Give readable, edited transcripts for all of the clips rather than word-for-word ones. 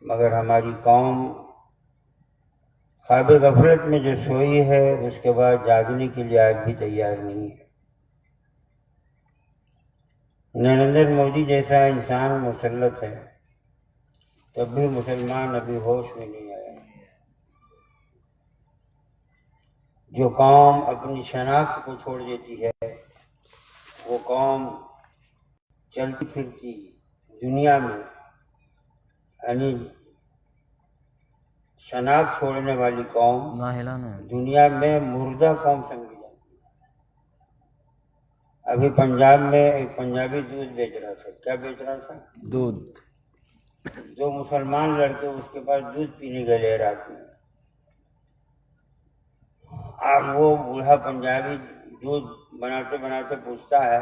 مگر ہماری قوم خواب غفلت میں جو سوئی ہے اس کے بعد جاگنے کے لیے آج بھی تیار نہیں ہے۔ نریندر مودی جیسا انسان مسلط ہے، تب بھی مسلمان ابھی ہوش میں نہیں آیا۔ جو قوم اپنی شناخت کو چھوڑ دیتی ہے وہ قوم چلتی پھرتی دنیا میں، یعنی شناخت چھوڑنے والی قوم دنیا میں مردہ قوم سمجھی جاتی ہے۔ ابھی پنجاب میں ایک پنجابی دودھ بیچ رہا تھا۔ کیا بیچ رہا تھا؟ دودھ۔ دو مسلمان لڑکے اس کے پاس دودھ پینے گئے رات میں، اور وہ بوڑھا پنجابی دودھ بناتے بناتے پوچھتا ہے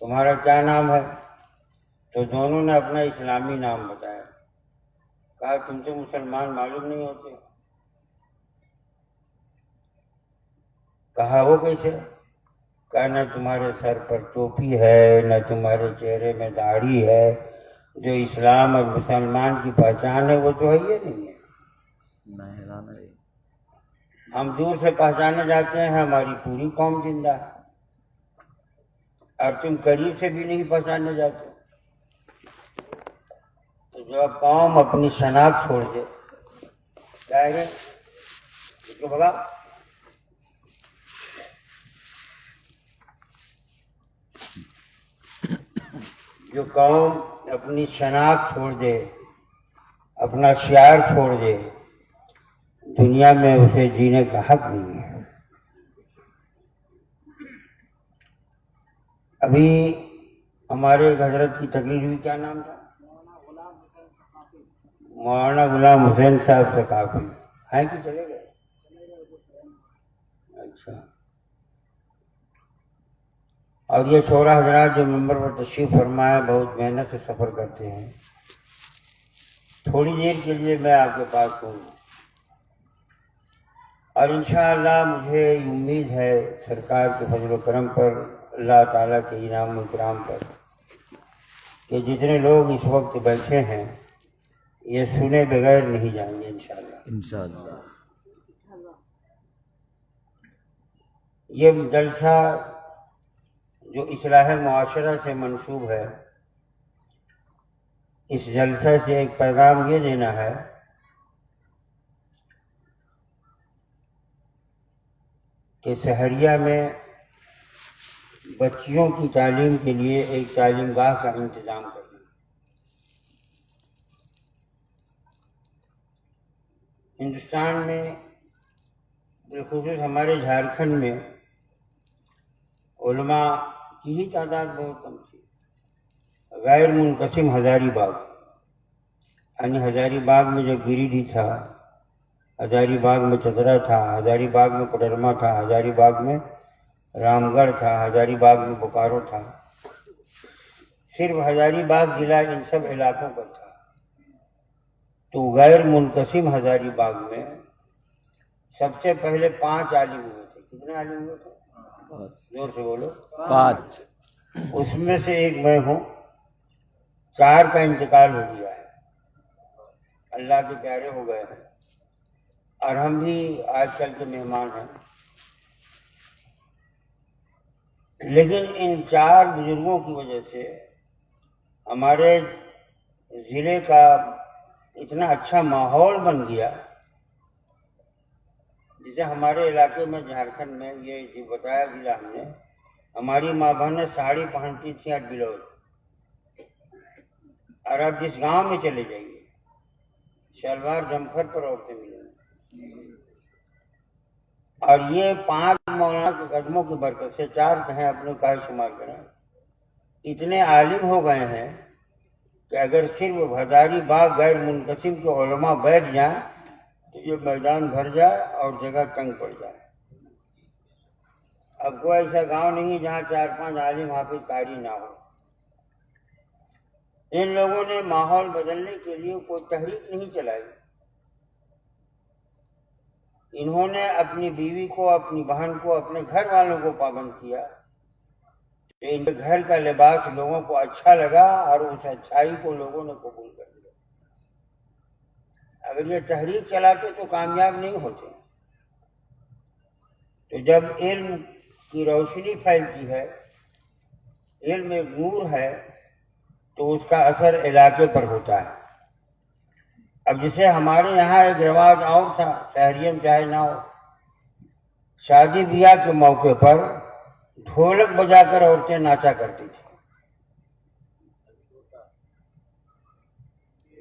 تمہارا کیا نام ہے؟ تو دونوں نے اپنا اسلامی نام بتایا۔ کہا تم سے مسلمان معلوم نہیں ہوتے؟ کہا وہ کیسے؟ کہا نہ تمہارے سر پر ٹوپی ہے، نہ تمہارے چہرے میں داڑھی ہے، جو اسلام اور مسلمان کی پہچان ہے وہ تو ہے ہی نہیں ہے۔ ہم دور سے پہچانے جاتے ہیں ہماری پوری قوم زندہ ہے، اور تم قریب سے بھی نہیں پہچانے جاتے۔ تو جب قوم اپنی شناخت چھوڑ دے، کیا ہے اس کو بگا جو قوم اپنی شناخت چھوڑ دے، اپنا شعار چھوڑ دے، دنیا میں اسے جینے کا حق نہیں ہے۔ ابھی ہمارے ایک حضرت کی تقریر ہوئی، کیا نام تھا؟ مولانا غلام حسین صاحب ثقافی ہیں کہ چلے گئے؟ اچھا۔ اور یہ 16 حضرات جو ممبر پر تشریف فرمائے بہت محنت سے سفر کرتے ہیں۔ تھوڑی دیر کے لیے میں آپ کے پاس ہوں، اور انشاءاللہ مجھے امید ہے سرکار کے فضل و کرم پر، اللہ تعالیٰ کے انعام و اکرام پر، کہ جتنے لوگ اس وقت بیٹھے ہیں یہ سنے بغیر نہیں جائیں گے انشاءاللہ۔ یہ جلسہ جو اصلاح معاشرہ سے منسوب ہے، اس جلسہ سے ایک پیغام یہ دینا ہے کہ سحریہ میں بچیوں کی تعلیم کے لیے ایک تعلیم گاہ کا انتظام کرنا۔ ہندوستان میں بالخصوص ہمارے جھارکھنڈ میں علماء کی ہی تعداد بہت کم تھی۔ غیر منقسم ہزاری باغ، یعنی ہزاری باغ میں جو گریڈی تھا، ہزاری باغ میں چترا تھا، ہزاری باغ میں کوڈرما تھا، ہزاری باغ میں رام گڑھ تھا، ہزاری باغ میں بوکارو تھا، صرف ہزاری باغ ضلع ان سب علاقوں پر تھا۔ تو غیر منقسم ہزاری باغ میں سب سے پہلے 5 عالم ہوئے تھے۔ کتنے عالم ہوئے تھے؟ زور سے بولو۔ 5۔ اس میں سے ایک میں ہوں۔ 4 کا انتقال ہو گیا ہے، اللہ کے پیارے ہو گئے ہیں، اور ہم بھی آج کل کے مہمان ہیں۔ لیکن ان 4 بزرگوں کی وجہ سے ہمارے ضلع کا اتنا اچھا ماحول بن گیا، جسے ہمارے علاقے میں جھارکھنڈ میں یہ جو بتایا گیا ہم نے، ہماری ماں بہنیں ساڑی پہنتی تھیں اور بلاؤز، اور آپ جس گاؤں میں چلے جائیے شلوار جمپر پر عورتیں ملیں گی۔ اور یہ 5 مولانا کے قدموں کی برکت سے، 4 کہیں اپنے کا شمار کریں، اتنے عالم ہو گئے ہیں کہ اگر صرف ہزاری باغ غیر منقسم کے علماء بیٹھ جائیں تو یہ میدان بھر جائے اور جگہ تنگ پڑ جائے۔ اب کوئی ایسا گاؤں نہیں جہاں 4-5 عالم حافظ قاری نہ ہو۔ ان لوگوں نے ماحول بدلنے کے لیے کوئی تحریک نہیں چلائی، انہوں نے اپنی بیوی کو، اپنی بہن کو، اپنے گھر والوں کو پابند کیا کہ ان کے گھر کا لباس لوگوں کو اچھا لگا، اور اس اچھائی کو لوگوں نے قبول کر لیا۔ اگر یہ تحریک چلاتے تو کامیاب نہیں ہوتے. تو جب علم کی روشنی پھیلتی ہے، علم ایک نور ہے، تو اس کا اثر علاقے پر ہوتا ہے. اب جسے ہمارے یہاں ایک رواج اور تھا، شہریوں چاہے نہ ہو، شادی بیاہ کے موقع پر ڈھولک بجا کر عورتیں ناچا کرتی تھیں.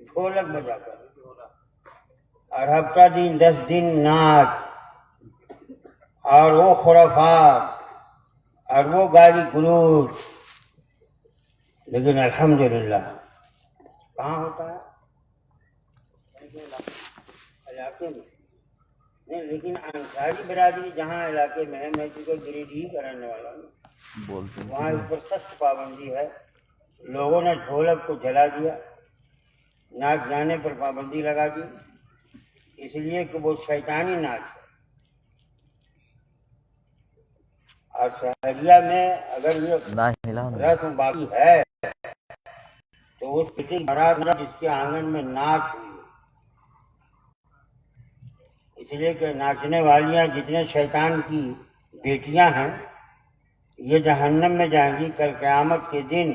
ڈھولک بجا کر، اور ہفتہ دن 10 دن ناچ، اور وہ خرافات اور وہ گالی گلوچ. لیکن الحمدللہ کہاں ہوتا ہے؟ علاقے میں نہیں. لیکن انصاری برادری جہاں علاقے میں ہے، میں کیونکہ گریڈی کا رہنے والا ہوں، وہاں اس پر سخت پابندی ہے. لوگوں نے ڈھولک کو جلا دیا، ناچ گانے پر پابندی لگا دی، اس لیے کہ وہ شیطانی ناچ ہے. اور شہریہ میں اگر یہ رسم باقی ہے تو اس کسی برات میں جس کے آنگن میں ناچ ہوئی، اس لیے کہ ناچنے والیاں جتنے شیطان کی بیٹیاں ہیں یہ جہنم میں جائیں گی. کل قیامت کے دن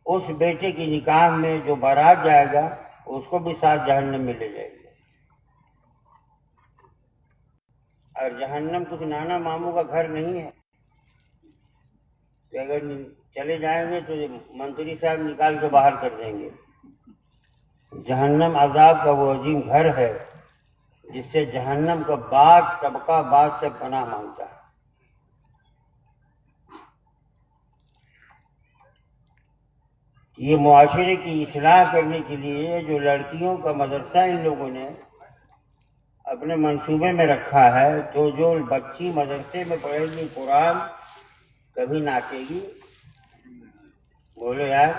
اس بیٹے کی نکاح میں جو بارات جائے گا اس کو بھی ساتھ جہنم میں لے جائے گی. اور جہنم کچھ نانا ماموں کا گھر نہیں ہے کہ اگر چلے جائیں گے تو منتری صاحب نکال کے باہر کر دیں گے. جہنم عذاب کا وہ عظیم گھر ہے جس سے جہنم کا بعض طبقہ بعض سے پناہ مانگتا ہے. یہ معاشرے کی اصلاح کرنے کے لیے جو لڑکیوں کا مدرسہ ان لوگوں نے اپنے منصوبے میں رکھا ہے، تو جو بچی مدرسے میں پڑھے گی قرآن کبھی ناچے گی؟ بولو یار.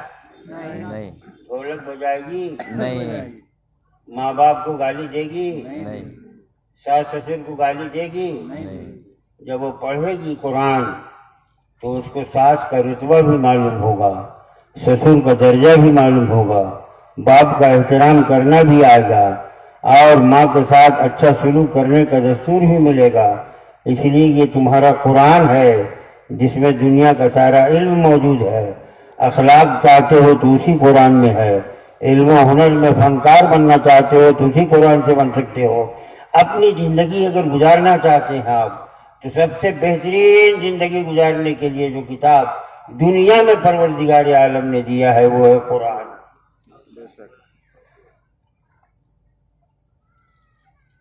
نہیں. ڈھولک بجائے گی؟ نہیں. ماں باپ کو گالی دے گی؟ نہیں. ساس سسر کو گالی دے گی؟ نہیں. جب وہ پڑھے گی قرآن تو اس کو ساس کا رتبہ بھی معلوم ہوگا، سسر کا درجہ بھی معلوم ہوگا، باپ کا احترام کرنا بھی آئے گا، اور ماں کے ساتھ اچھا سلوک کرنے کا دستور بھی ملے گا. اس لیے یہ تمہارا قرآن ہے جس میں دنیا کا سارا علم موجود ہے. اخلاق چاہتے ہو تو اسی قرآن میں ہے. علم و ہنر میں فنکار بننا چاہتے ہو تو اسی قرآن سے بن سکتے ہو. اپنی زندگی اگر گزارنا چاہتے ہیں آپ تو سب سے بہترین زندگی گزارنے کے لیے جو کتاب دنیا میں پروردگار عالم نے دیا ہے وہ ہے قرآن.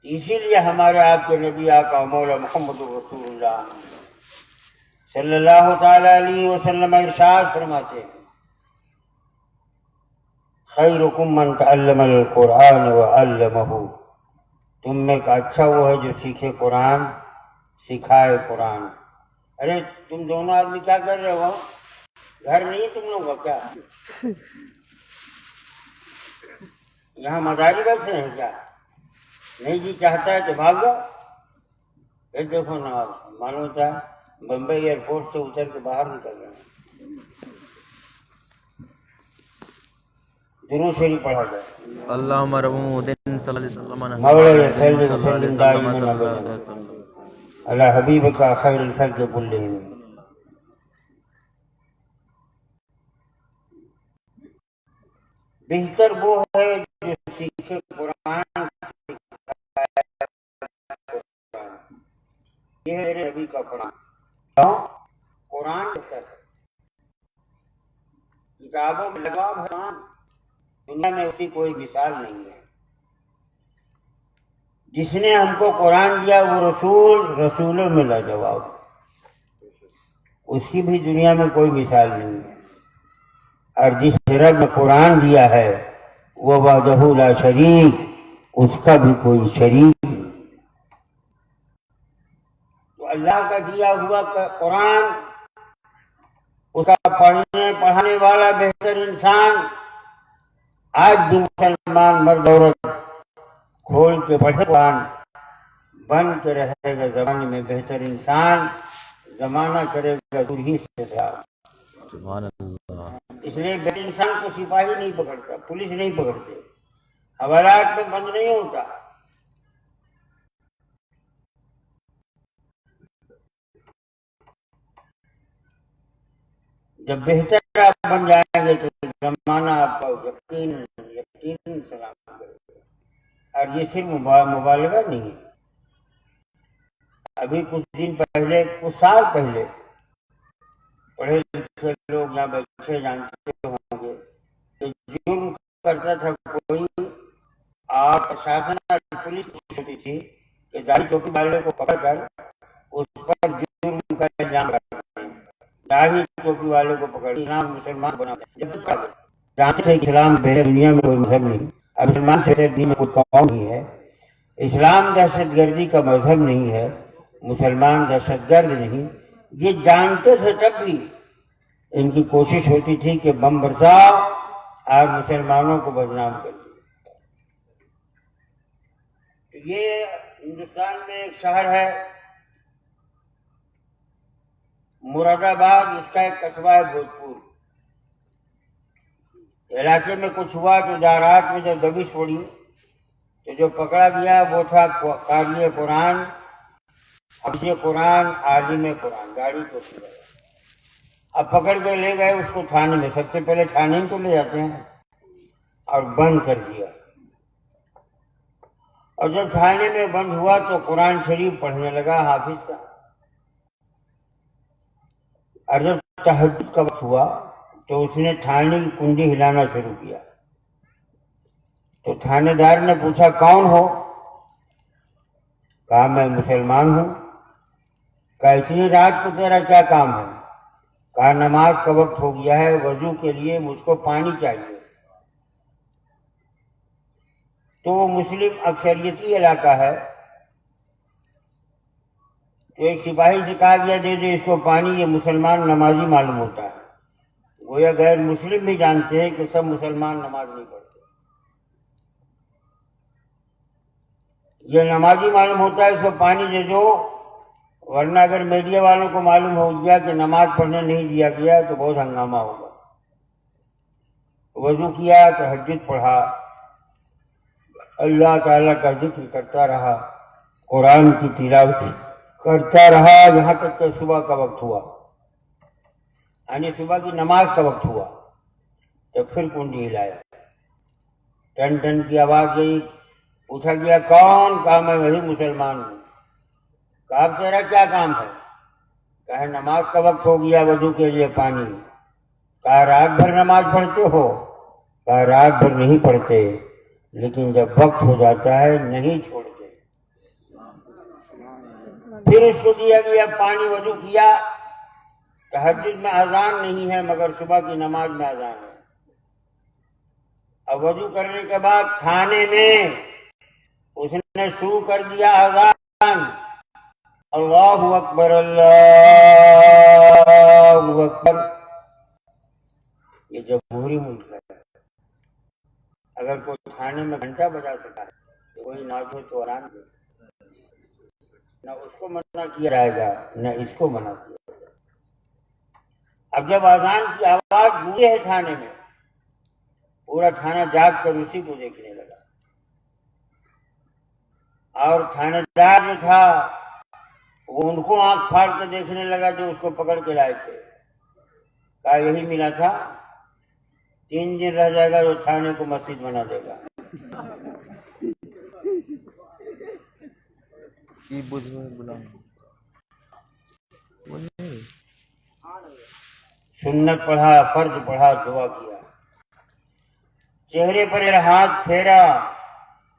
اسی لیے ہمارے آپ کے نبی آقا مولا محمد رسول اللہ صلی اللہ تعالی علیہ وسلم ارشاد فرماتے ہیں، خیرکم من تعلم القرآن وعلمہ. تم میں کا اچھا وہ ہے جو سیکھے قرآن، سکھائے قرآن. ارے تم دونوں آدمی کیا کر رہے ہو؟ گھر نہیں تم لوگوں کا کیا؟ یہاں مداری بیٹھے ہیں کیا؟ نہیں جی چاہتا ہے تو بھاگ جاؤ. پھر دیکھو نا معلوم ہوتا ہے بمبئی ایئرپورٹ سے اتر کے باہر نکل رہے ہیں. درود شریف پڑھا جائے. اللہم رحمت صلی اللہ علیہ وسلم مولا صلی وسلم دائما ابدا علی حبیبک خیر الخلق کلہم. بہتر وہ ہے جو سیکھے قرآن. یہ ہے نبی کا قرآن. قرآن بہتر ہے. کتابوں میں لگاؤ ہے، دنیا میں اس کی کوئی مثال نہیں ہے. جس نے ہم کو قرآن دیا وہ رسولوں میں لاجواب، اس کی بھی دنیا میں کوئی مثال نہیں ہے. اور جس رب نے قرآن دیا ہے وہ وحدہ لا شریک، اس کا بھی کوئی شریک نہیں. تو اللہ کا دیا ہوا قرآن، اس کا پڑھنے پڑھانے والا بہتر انسان آج بھی مسلمان مرد عورت کھول کے پڑھے قرآن بن کے رہے گا زمانے میں بہتر انسان. زمانہ کرے گا دور ہی سے صاحب. سبحان اللہ. اس لیے بہتر انسان کو سپاہی نہیں پکڑتا، پولیس نہیں پکڑتے، حوالات میں بند نہیں ہوتا. جب بہتر آپ بن جائیں گے تو زمانہ آپ کا یقین سلام کرے گا. اور یہ صرف مبالغہ نہیں ہے. ابھی کچھ دن پہلے، کچھ سال پہلے، پڑھے لکھے لوگ یا بچے جانتے ہوں گے کہ جرم کرتا تھا کوئی، آپ پرشاسن اور پولیس ہوتی تھی کہ داڑھی ٹوپی والے کو پکڑ کر اس پر جرم کا الزام لگاتے ہیں. داڑھی ٹوپی والے کو پکڑ اسلام مسلمان بنا جب جانتے تھے کہ اسلام بہتر دنیا میں کوئی مذہب نہیں. اب مسلمان سے بہتر دنیا میں کوئی قوم نہیں ہے. اسلام دہشت گردی کا مذہب نہیں ہے، مسلمان دہشت گرد نہیں. یہ جانتے تھے تب بھی ان کی کوشش ہوتی تھی کہ بم برساؤ اور مسلمانوں کو بدنام کر دو. یہ ہندوستان میں ایک شہر ہے مراد آباد، اس کا ایک قصبہ ہے بھوجپور. علاقے میں کچھ ہوا تو رات میں جب دبش پڑی تو جو پکڑا گیا وہ تھا قاری قرآن، حافظ قرآن، عالم قرآن، گاڑی کو کیا. اب پکڑ کے لے گئے اس کو تھانے میں. سب سے پہلے تھانے کو لے جاتے ہیں اور بند کر دیا. اور جب تھانے میں بند ہوا تو قرآن شریف پڑھنے لگا حافظ کا. اور جب تہجد کا وقت ہوا تو اس نے تھانے کی کنڈی ہلانا شروع کیا. تو تھانے دار نے پوچھا کون ہو؟ کہا میں مسلمان ہوں. کہا اتنی رات کو تیرا کیا کام ہے؟ کہا نماز کا وقت ہو گیا ہے، وضو کے لیے مجھ کو پانی چاہیے. تو وہ مسلم اکثریتی علاقہ ہے تو ایک سپاہی سے کہا گیا دے دے اس کو پانی. یہ مسلمان نمازی معلوم ہوتا ہے. گویا غیر مسلم بھی جانتے ہیں کہ سب مسلمان نماز نہیں پڑھتے. یہ نمازی معلوم ہوتا ہے اس کو پانی دے دو، ورنہ اگر میڈیا والوں کو معلوم ہو گیا کہ نماز پڑھنے نہیں دیا گیا تو بہت ہنگامہ ہوگا. وضو کیا، تہجد پڑھا، اللہ تعالیٰ کا ذکر کرتا رہا، قرآن کی تلاوت کرتا رہا، یہاں تک کہ صبح کا وقت ہوا، یعنی صبح کی نماز کا وقت ہوا. تب پھر کنڈی ہلایا، ٹن ٹن کی آواز گئی. پوچھا گیا کون؟ کہا میں وہی مسلمان ہوں. کہا اب تیرا کیا کام ہے؟ کہا نماز کا وقت ہو گیا، وضو کے لیے پانی. کہا رات بھر نماز پڑھتے ہو؟ کہا رات بھر نہیں پڑھتے، لیکن جب وقت ہو جاتا ہے نہیں چھوڑتے. پھر اس کو دیا گیا پانی، وضو کیا. تہجد میں اذان نہیں ہے مگر صبح کی نماز میں اذان ہے. اب وضو کرنے کے بعد تھانے میں اس نے شروع کر دیا اذان، اللہ اکبر اللہ اکبر. یہ جمہوری ملک ہے. اگر کوئی تھانے میں گھنٹہ بجا سکا ہے تو کوئی ناز ہو تو آرام دے. نہ اس کو منع کیا جائے گا نہ اس کو منع کیا جائے گا. اب جب اذان کی آواز گونجی ہے تھانے میں، پورا تھانہ جاگ کر اسی کو دیکھنے لگا. اور تھانے دار جو تھا وہ ان کو آنکھ پھاڑ کے دیکھنے لگا جو اس کو پکڑ کے لائے تھے. کہا یہی ملا تھا، 3 دن رہ جائے گا تو تھانے کو مسجد بنا دے گا. سنت پڑھا، فرض پڑھا، دعا کیا، چہرے پر ہاتھ پھیرا.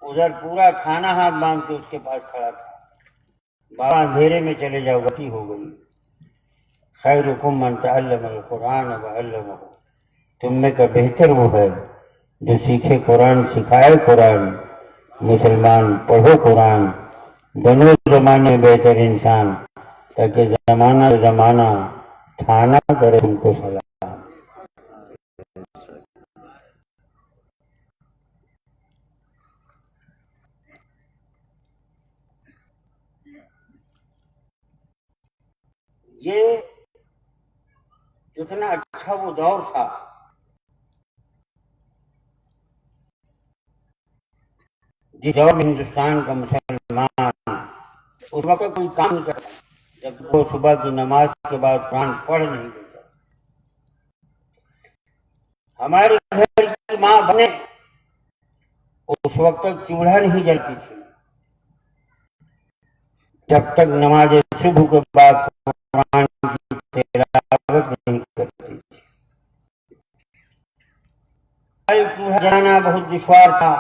ادھر پورا تھانہ ہاتھ باندھ کے اس کے پاس کھڑا تھا. بابا اندھیرے میں چلے جاؤ، غلطی ہو گئی. خیرکم من تعلم القرآن وعلمہ، تم میں کا بہتر وہ ہے جو سیکھے قرآن، سکھائے قرآن. مسلمان پڑھو قرآن، بنو زمانے میں بہتر انسان، تاکہ زمانہ تھانہ کرے تم کو سلام. یہ کتنا اچھا وہ دور تھا. جس دور میں ہندوستان کا مسلمان اس وقت کوئی کام نہیں کرتا جب وہ صبح کی نماز کے بعد قرآن پڑھ نہیں دیتا. ہمارے گھر کی ماں بنے اس وقت تک چولہا نہیں جلتی تھی جب تک نماز صبح کے بعد قرآن کی تلاوت نہیں کرتی تھی. چولہا جلانا بہت دشوار تھا.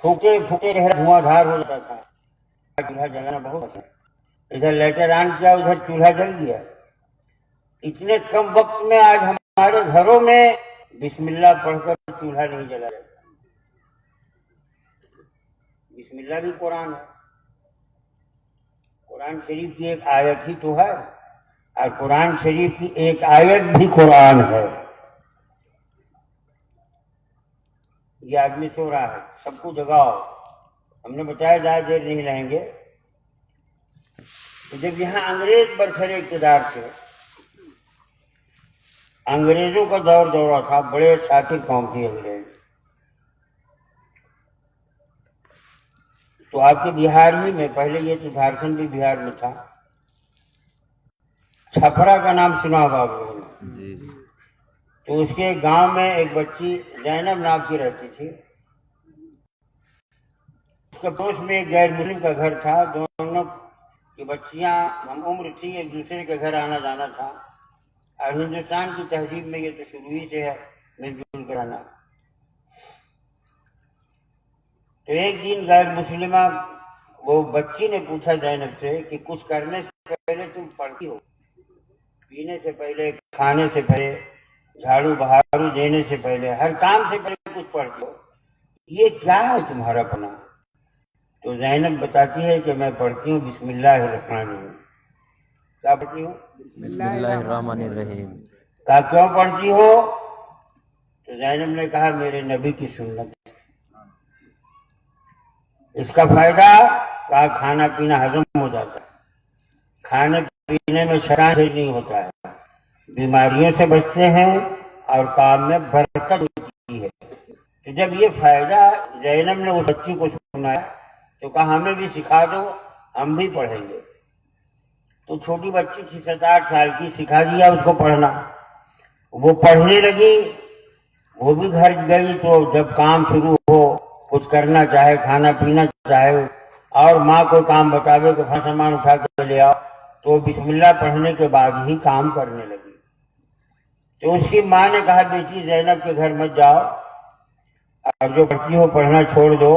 پھوٹے پھوٹے رہ دھواں دھار ہو جاتا تھا. چولہا جلانا بہت اچھا. ادھر لیٹر آن کیا ادھر چولہا جل گیا. اتنے کم وقت میں آج ہمارے گھروں میں بسم اللہ پڑھ کر چولہا نہیں جلا جاتا. بسم اللہ بھی قرآن ہے. قرآن شریف کی ایک آیت ہی تو ہے اور قرآن شریف کی ایک آیت بھی قرآن ہے. یہ آدمی سو رہا ہے, سب کو جگاؤ. ہم نے بتایا زیادہ دیر نہیں رہیں گے. جب یہاں انگریز برسر اقتدار تھے, انگریزوں کا دورہ تھا, بڑے ساتھی قوم تھی انگریز. تو آپ کے بہار ہی میں, پہلے یہ تو جھارکھنڈ بھی بہار میں تھا, چھپرا کا نام سنا ہوگا آپ لوگوں نے. جی. تو اس کے گاؤں میں ایک بچی زینب نام کی رہتی تھی. اس کے پڑوس میں ایک غیر مسلم کا گھر تھا. دونوں کی بچیاں ہم عمر تھی, ایک دوسرے کے گھر آنا جانا تھا. اور ہندوستان کی تہذیب میں یہ تو شروع ہی سے ہے مل جل کر آنا. تو ایک دن غیر مسلمہ وہ بچی نے پوچھا زینب سے کہ کچھ کرنے سے پہلے تم پڑھتی ہو؟ پینے سے پہلے, کھانے سے پہلے, جھاڑو بہارو دینے سے پہلے, ہر کام سے پہلے کچھ پڑھتی ہو, یہ کیا ہے تمہارا پڑھنا؟ تو زینب بتاتی ہے کہ میں پڑھتی ہوں بسم اللہ الرحمن الرحیم. کیا پڑھتی ہوں؟ بسم اللہ الرحمن الرحیم. کہا کیوں پڑھتی ہو؟ تو زینب نے کہا میرے نبی کی سنت. اس کا فائدہ کہا کھانا پینا ہضم ہو جاتا ہے, کھانے پینے میں شران نہیں ہوتا ہے, بیماریوں سے بچتے ہیں اور کام میں برکت ہوتی ہے. تو جب یہ فائدہ زینب نے اس بچی کو سنایا تو کہا ہمیں بھی سکھا دو, ہم بھی پڑھیں گے. تو چھوٹی بچی تھی 7-8 سال کی, سکھا دیا اس کو پڑھنا. وہ پڑھنے لگی. وہ بھی گھر گئی تو جب کام شروع ہو, کچھ کرنا چاہے, کھانا پینا چاہے, اور ماں کوئی کام بتاوے کہ سامان اٹھا کے لے آؤ, تو بسم اللہ پڑھنے کے بعد ہی کام کرنے لگی. تو اس کی ماں نے کہا بیٹی زینب کے گھر مت جاؤ, اور جو پڑھتی ہو پڑھنا چھوڑ دو,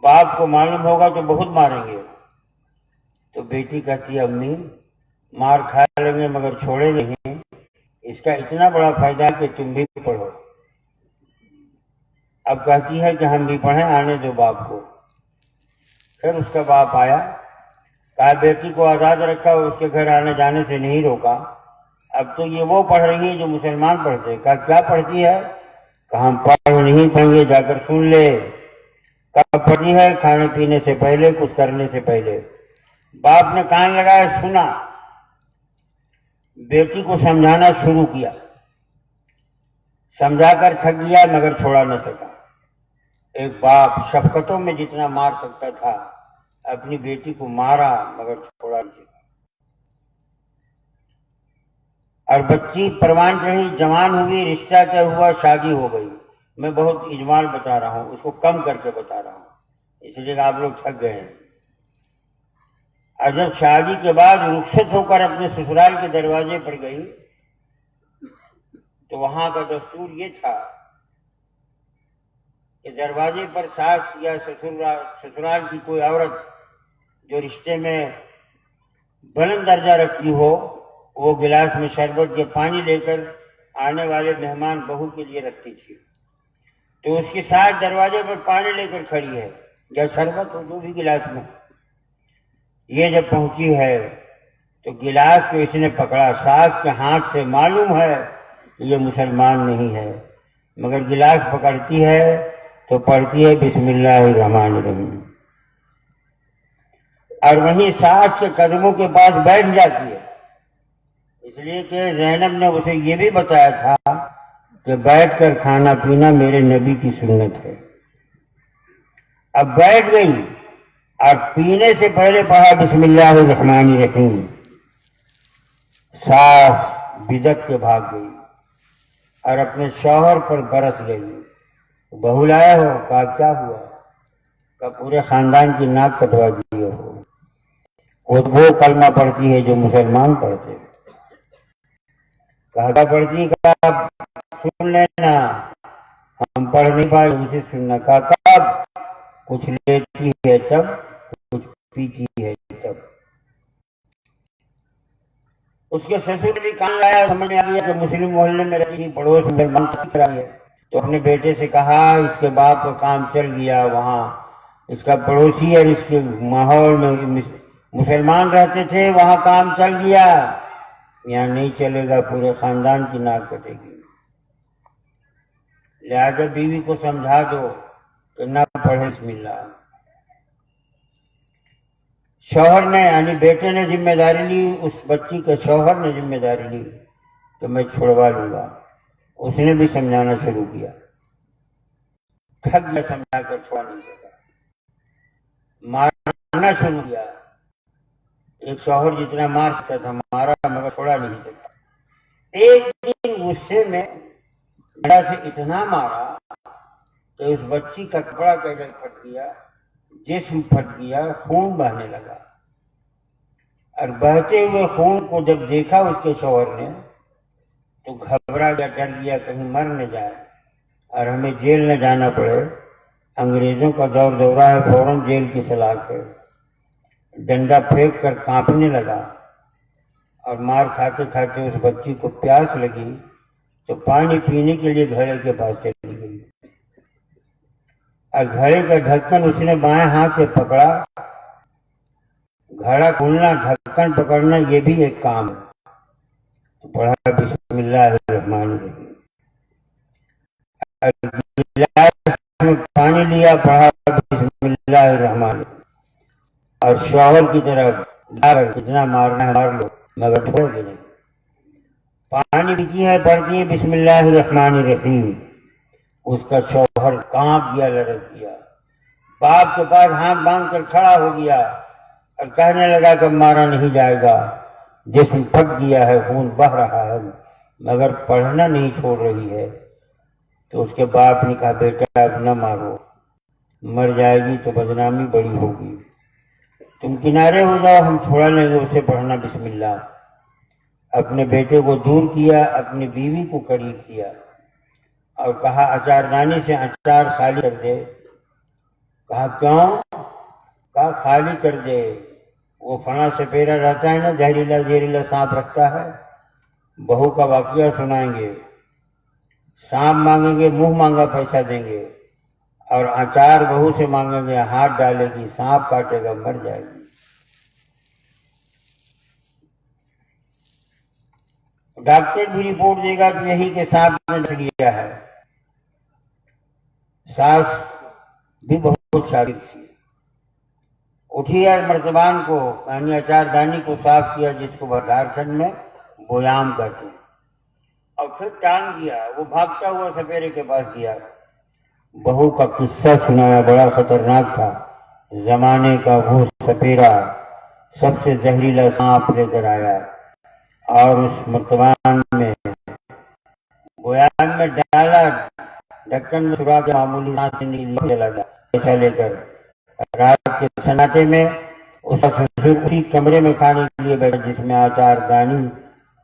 باپ کو معلوم ہوگا تو بہت ماریں گے. تو بیٹی کہتی ہے امی مار کھا لیں گے مگر چھوڑے نہیں, اس کا اتنا بڑا فائدہ کہ تم بھی پڑھو. اب کہتی ہے کہ ہم بھی پڑھیں, آنے دو باپ کو. پھر اس کا باپ آیا, کہا بیٹی کو آزاد رکھا, اس کے گھر آنے جانے سے نہیں روکا. اب تو یہ وہ پڑھ رہی ہے جو مسلمان پڑھتے. کہا کیا پڑھتی ہے؟ کہا ہم پڑھ نہیں پائیں گے, جا کر سن لے. کب پڑھتی ہے؟ کھانے پینے سے پہلے, کچھ کرنے سے پہلے. باپ نے کان لگایا, سنا. بیٹی کو سمجھانا شروع کیا, سمجھا کر تھک گیا مگر چھوڑا نہ سکا. ایک باپ شفقتوں میں جتنا مار سکتا تھا اپنی بیٹی کو مارا مگر چھوڑا نہیں سکا. اور بچی پروان چڑھی, جوان ہوئی, رشتہ طے ہوا, شادی ہو گئی. میں بہت اجمال بتا رہا ہوں, اس کو کم کر کے بتا رہا ہوں, اس لیے کہ آپ لوگ تھک گئے ہیں. اور جب شادی کے بعد رخصت ہو کر اپنے سسرال کے دروازے پر گئی تو وہاں کا دستور یہ تھا کہ دروازے پر ساس یا سسرال کی کوئی عورت جو رشتے میں بلند درجہ رکھتی ہو, وہ گلاس میں شربت یا پانی لے کر آنے والے مہمان بہو کے لیے رکھتی تھی. تو اس کے ساتھ دروازے پر پانی لے کر کھڑی ہے یا شربت ہو جو بھی گلاس میں. یہ جب پہنچی ہے تو گلاس کو اس نے پکڑا, ساس کے ہاتھ سے معلوم ہے یہ مسلمان نہیں ہے, مگر گلاس پکڑتی ہے تو پڑھتی ہے بسم اللہ الرحمن الرحیم, اور وہیں ساس کے قدموں کے پاس بیٹھ جاتی ہے. اس لیے کہ زینب نے اسے یہ بھی بتایا تھا کہ بیٹھ کر کھانا پینا میرے نبی کی سنت ہے. اب بیٹھ گئی اور پینے سے پہلے پڑھا بسم اللہ الرحمن الرحیم. ساس بدک کے بھاگ گئی, اور اپنے شوہر پر برس گئی. بہو لائے ہو؟ کہا کیا ہوا؟ کہا پورے خاندان کی ناک کٹوا دیے ہو. وہ کلمہ پڑھتی ہے جو مسلمان پڑھتے. کہا کیا پڑھتی؟ کہا سن لینا، ہم پڑھ نہیں پائے اسے سننا. کہا کب؟ کچھ لیتی ہے تب، کچھ پیتی ہے تب. اس کے سسر بھی کان لایا، سمجھ میں آ گیا کہ مسلم محلے میں رہتی تھی، پڑوس مسلمان ہے، تو اپنے بیٹے سے کہا اس کے باپ کا کام چل گیا، وہاں اس کا پڑوسی اور اس کے ماحول میں مسلمان رہتے تھے، وہاں کام چل گیا، یہاں نہیں چلے گا، پورے خاندان کی ناک کٹے گی. لہذا بیوی کو سمجھا دو کہ نہ پڑھے بسم اللہ. شوہر نے یعنی بیٹے نے ذمہ داری لی، اس بچی کے شوہر نے ذمہ داری لی کہ میں چھڑوا لوں گا. اس نے بھی سمجھانا شروع کیا، تھک گیا سمجھا کر، چھوڑا نہیں سکا، مارنا شروع کیا. ایک شوہر جتنا مار سکتا تھا مارا، مگر چھوڑا نہیں سکتا. ایک دن غصے میں ڈنڈا سے اتنا مارا کہ اس بچی کا کپڑا کیسے پھٹ گیا، جسم پھٹ گیا، خون بہنے لگا. اور بہتے ہوئے خون کو جب دیکھا اس کے شوہر نے تو گھبرا گیا، ڈر گیا کہیں مر نہ جائے اور ہمیں جیل نہ جانا پڑے. انگریزوں کا دور دورہ ہے، فوراً جیل کی سلاخ ہے. ڈنڈا پھینک کر کانپنے لگا اور مار کھاتے کھاتے اس بچی کو پیاس لگی تو پانی پینے کے لیے گھڑے کے پاس چلی گئی. اور گھڑے کا ڈھکن اس نے بائیں ہاتھ سے پکڑا. گھڑا کھولنا، ڈھکن پکڑنا یہ بھی ایک کام ہے. تو پڑھا بسم اللہ الرحمن الرحیم. پانی لیا، پڑھا بسم اللہ الرحمن الرحیم. اور شوہر کی طرف کتنا مارنا ہے مار لو، مگر چھوڑ کے نہیں. پانی پیتی ہے، پڑھتی ہے بسم اللہ الرحمن الرحیم. اس کا شوہر کانپ گیا، لڑک گیا، باپ کے پاس ہاتھ باندھ کر کھڑا ہو گیا اور کہنے لگا کہ مارا نہیں جائے گا، جسم پھٹ گیا ہے، خون بہہ رہا ہے، مگر پڑھنا نہیں چھوڑ رہی ہے. تو اس کے باپ نے کہا بیٹا اب نہ مارو، مر جائے گی تو بدنامی بڑی ہوگی، تم کنارے ہو جاؤ، ہم چھوڑا لیں گے اسے پڑھنا بسم اللہ. اپنے بیٹے کو دور کیا، اپنی بیوی کو قریب کیا اور کہا اچار دانی سے اچار خالی کر دے. کہا کیوں؟ کہا خالی کر دے، وہ فنا سپیرا رہتا ہے نا، زہریلا سانپ رکھتا ہے. بہو کا واقعہ سنائیں گے، سانپ مانگیں گے، منہ مانگا پیسہ دیں گے، اور اچار بہو سے مانگیں گے، ہاتھ ڈالے گی، سانپ کاٹے گا، مر جائے گی. ڈاکٹر بھی رپورٹ دے گا کہ یہی کہ سانپ نے ڈس لیا ہے. ساس بھی بہت شاگرد تھی، اٹھی اور مرتبان کو یعنی اچار دانی کو صاف کیا، جس کو جھارکھنڈ میں بویام کہتے ہیں، اور پھر ٹانگ دیا. وہ بھاگتا ہوا سپیرے کے پاس گیا، بہو کا قصہ سنایا، بڑا خطرناک تھا. زمانے کا وہ سپیرا سب سے زہریلا سانپ لے کر آیا اور اس مرتبان میں بویام میں ڈالا، ڈھکن میں سرا کے معمولی سانس نہیں چلا گیا. پیسہ لے کر رات کے سناٹے میں اس کا سسر اسی کمرے میں کھانے کے لیے بیٹھا جس میں آچار دانی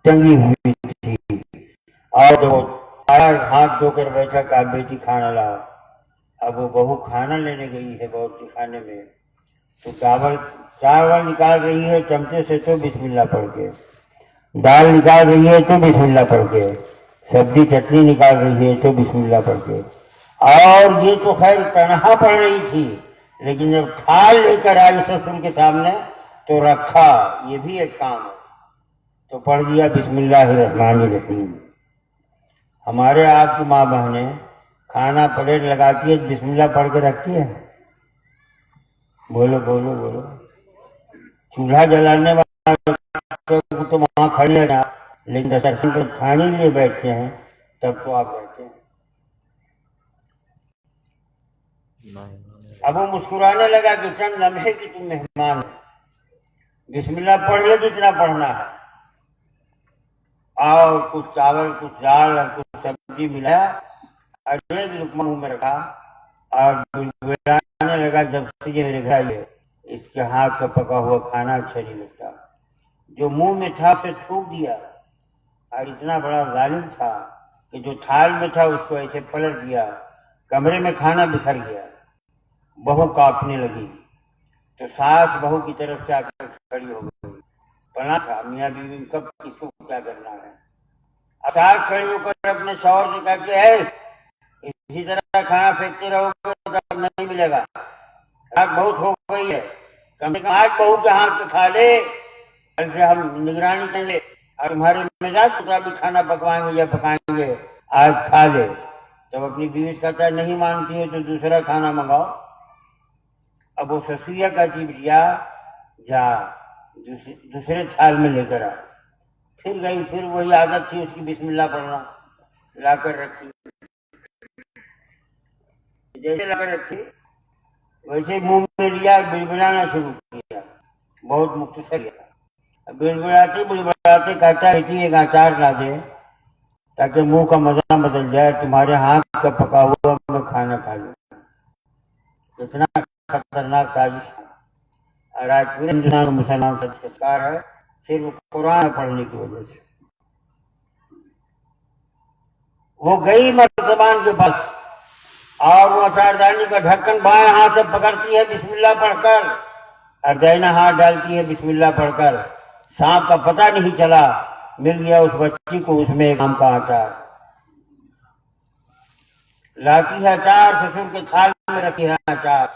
ٹنگی ہوئی تھی، اور جو ہاتھ دھو کر بیٹھا کہا بیٹی کھانا لاؤ. اب وہ بہو کھانا لینے گئی ہے باورچی خانے میں، تو چاول نکال رہی ہے چمچے سے تو بسم اللہ پڑھ کے، دال نکال رہی ہے تو بسم اللہ پڑھ کے، سبزی چٹنی نکال رہی ہے تو بسم اللہ پڑھ کے. اور یہ تو خیر تنہا پڑھ رہی تھی، لیکن جب تھال لے کر آئی سسر کے سامنے تو رکھا، یہ بھی ایک کام ہے. تو پڑھ دیا بسم اللہ الرحمن الرحیم. ہمارے آپ کی ماں بہنیں کھانا پلیٹ لگاتی ہے بسم اللہ پڑھ کے رکھتی ہے؟ بولو بولو بولو. چولہا جلانے والے تو وہاں کھڑے ہیں، لیکن دسترخوان پر کھانے لیے بیٹھتے ہیں تب تو آپ بیٹھتے ہیں. اب وہ مسکرانے لگا کہ چند لمحے کی تم مہمان ہے، بسم اللہ پڑھ لے جتنا پڑھنا ہے، اور کچھ چاول، کچھ دال اور کچھ سبزی سبزی ملایا اور ایک لقمہ منہ میں رکھا اور بلبلانے لگا، جب سے یہ میرے گھر آئی ہے اس کے ہاتھ کا پکا ہوا کھانا اچھا نہیں لگتا۔ جو منہ میں تھا اسے تھوک دیا، اور اتنا بڑا ظالم تھا کہ جو تھال میں تھا اس کو ایسے پلٹ دیا، کمرے میں کھانا بکھر گیا۔ بہو کاپنے لگی تو ساس بہو کی طرف سے آ کر کھڑی ہو گئی۔ پڑھنا تھا میاں بیوی کب کس کو کیا کرنا ہے۔ ساس کھڑی ہو کر اپنے شوہر سے کہا کہ ہے اسی طرح کھانا پھینکتے رہو گے تو نہیں ملے گا، رات بہت ہو گئی ہے، کم سے کم آج بہو کے ہاتھ سے کھا لے، ایسے ہم نگرانی کریں گے اور تمہارے مزاج کے مطابق کھانا پکوائیں گے یا پکائیں گے، آج کھا لے۔ جب اپنی بیوی سے کہتا ہے نہیں مانتی ہو تو دوسرا کھانا منگاؤ۔ اب وہ سسویا کہتی بٹیا جا دوسرے تھال میں لے کر آ۔ پھر گئی، پھر وہی عادت تھی اس کی بسم اللہ پڑھنا، لا کر رکھی، جیسے لا کر رکھی ویسے منہ میں لیا، بلبلانا شروع کیا، بہت مختصر کیا۔ بلبلاتے بلبلاتے کہتا ہے ایک اچار لا دے تاکہ منہ کا مزہ بدل جائے، تمہارے ہاتھ کا پکا ہوا میں کھانا کھا لوں۔ اتنا خطرناک سازش، اور آج پورے ہندوستان کا مسلمان کا شکار ہے صرف قرآن پڑھنے کی وجہ سے۔ وہ گئی مرتبان کے پاس اور وہ اچاردانی کا ڈھکن بائیں ہاتھ سے پکڑتی ہے بسم اللہ پڑھ کر، اور دائنا ہاتھ ڈالتی ہے بسم اللہ پڑھ کر۔ سانپ کا پتہ نہیں چلا، مل گیا اس بچی کو اس میں ایک آم کا اچار۔ لاتی ہے اچار، سسر کے تھال میں رکھی ہے اچار۔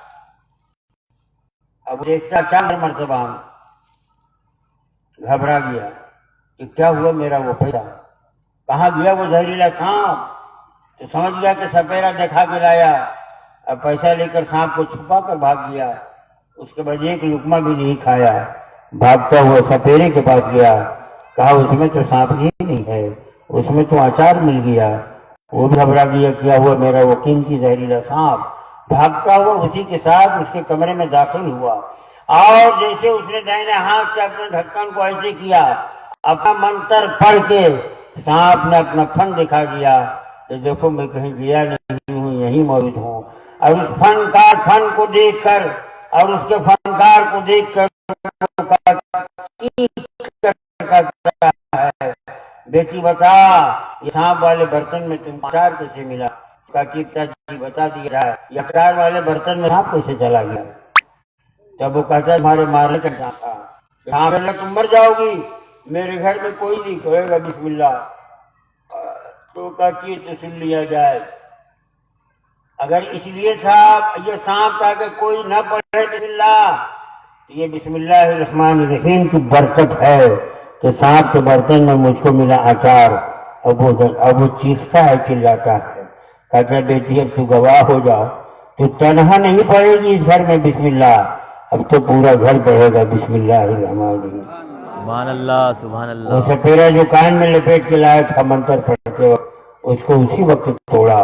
اب دیکھتا 4 مرتبہ گھبرا گیا کہ کیا ہوا، میرا وہ پیسہ کہاں گیا، وہ زہریلا سانپ؟ تو سمجھ گیا کہ سپیرا دکھا کے لایا، اب پیسہ لے کر سانپ کو چھپا کر بھاگ گیا۔ اس کے بعد ایک لقمہ بھی نہیں کھایا، بھاگتا ہوا سپیرے کے پاس گیا، کہا اس میں تو سانپ ہی نہیں ہے، اس میں تو اچار مل گیا۔ وہ بھی گھبرا گیا، کیا ہوا، میرا وہ قیمتی زہریلا سانپ۔ بھاگتا ہوا اسی کے ساتھ اس کے کمرے میں داخل ہوا، اور جیسے اس نے دائنے ہاتھ سے اپنے ڈھکن کو ایسے کیا، اپنا منتر پڑھ کے سانپ نے اپنا فن دکھا دیا کہ دیکھو میں کہیں گیا نہیں ہوں، یہیں موجود ہوں۔ اور اس فن کو دیکھ کر اور اس کے فنکار کو دیکھ کر ہے، بیٹی بتا یہ سانپ والے برتن میں تم اچار کیسے ملا؟ جی بتا دیا ہے، یہ اچار والے برتن میں سانپ کیسے چلا گیا؟ جب وہ کہتا ہے تمہارے مارنے کا جان تھا، ہاں اللہ تم مر جاؤ گی، میرے گھر میں کوئی نہیں کہے گا بسم اللہ، تو کہتی ہے تو سن لیا جائے۔ اگر اس لیے تھا یہ سانپ تاکہ کوئی نہ پڑھے بسم اللہ، یہ بسم اللہ الرحمن الرحیم کی برکت ہے کہ سانپ کے برتن میں مجھ کو ملا اچار۔ اب وہ چیختا ہے، چلاتا ہے، کہتا ہے بیٹی اب تو گواہ ہو جا، تو تنہا نہیں پڑھے گی اس گھر میں بسم اللہ، اب تو پورا گھر پڑھے گا بسم اللہ الرحمن الرحیم۔ سبحان اللہ سبحان وہ اللہ۔ سپیرا جو کان میں لپیٹ کے لایا تھا منتر پڑھتے وقت، اس کو اسی وقت توڑا۔